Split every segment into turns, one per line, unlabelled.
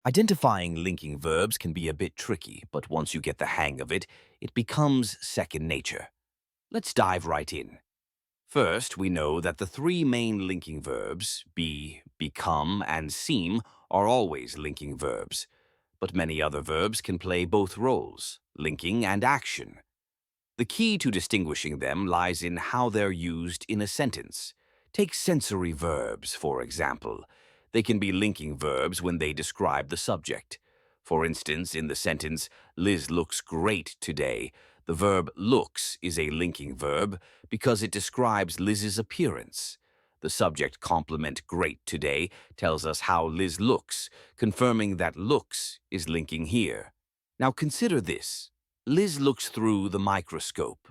Identifying linking verbs can be a bit tricky, but once you get the hang of it, it becomes second nature. Let's dive right in. First, we know that the three main linking verbs, be, become, and seem, are always linking verbs. But many other verbs can play both roles, linking and action. The key to distinguishing them lies in how they're used in a sentence. Take sensory verbs, for example. They can be linking verbs when they describe the subject. For instance, in the sentence, Liz looks great today, the verb looks is a linking verb because it describes Liz's appearance. The subject complement great today tells us how Liz looks, confirming that looks is linking here. Now consider this. Liz looks through the microscope.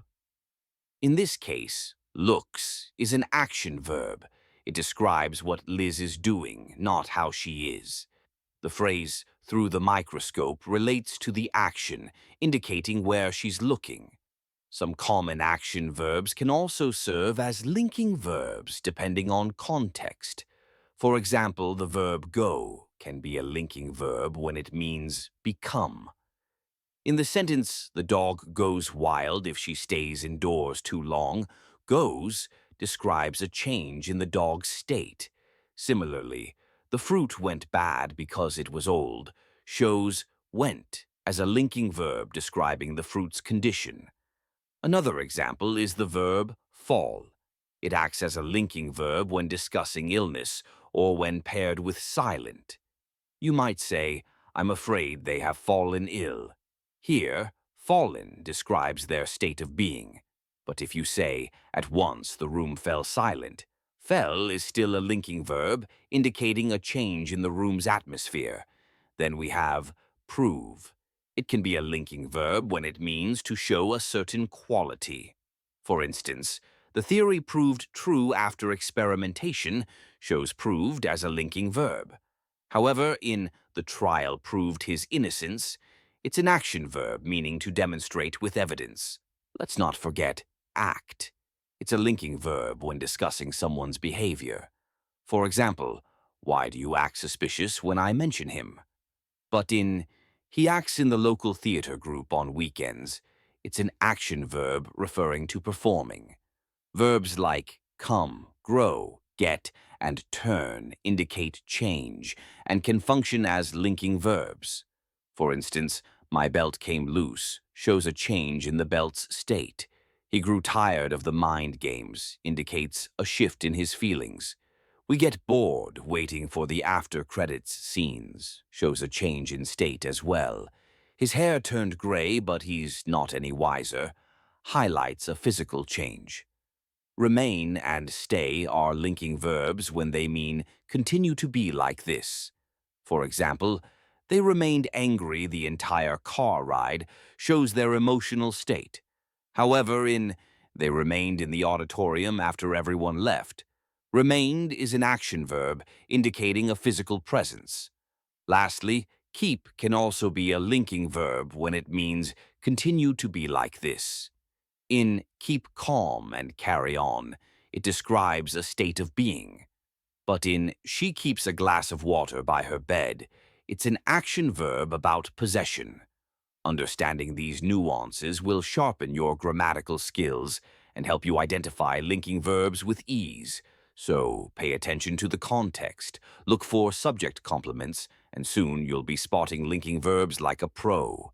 In this case, looks is an action verb. It describes what Liz is doing, not how she is. The phrase through the microscope relates to the action, indicating where she's looking. Some common action verbs can also serve as linking verbs depending on context. For example, the verb go can be a linking verb when it means become. In the sentence, the dog goes wild if she stays indoors too long, goes describes a change in the dog's state. Similarly, the fruit went bad because it was old shows went as a linking verb describing the fruit's condition. Another example is the verb fall. It acts as a linking verb when discussing illness or when paired with silent. You might say, I'm afraid they have fallen ill. Here, fallen describes their state of being. But if you say, at once the room fell silent, fell is still a linking verb indicating a change in the room's atmosphere. Then we have prove. It can be a linking verb when it means to show a certain quality. For instance, the theory proved true after experimentation shows proved as a linking verb. However, in the trial proved his innocence, it's an action verb meaning to demonstrate with evidence. Let's not forget act. It's a linking verb when discussing someone's behavior. For example, why do you act suspicious when I mention him? But in he acts in the local theater group on weekends, it's an action verb referring to performing. Verbs like come, grow, get, and turn indicate change and can function as linking verbs. For instance, my belt came loose shows a change in the belt's state. He grew tired of the mind games indicates a shift in his feelings. We get bored waiting for the after credits scenes shows a change in state as well. His hair turned gray, but he's not any wiser, highlights a physical change. Remain and stay are linking verbs when they mean continue to be like this. For example, they remained angry the entire car ride shows their emotional state. However, in they remained in the auditorium after everyone left, remained is an action verb indicating a physical presence. Lastly, keep can also be a linking verb when it means continue to be like this. In keep calm and carry on, it describes a state of being. But in she keeps a glass of water by her bed, it's an action verb about possession. Understanding these nuances will sharpen your grammatical skills and help you identify linking verbs with ease. So pay attention to the context, look for subject complements, and soon you'll be spotting linking verbs like a pro.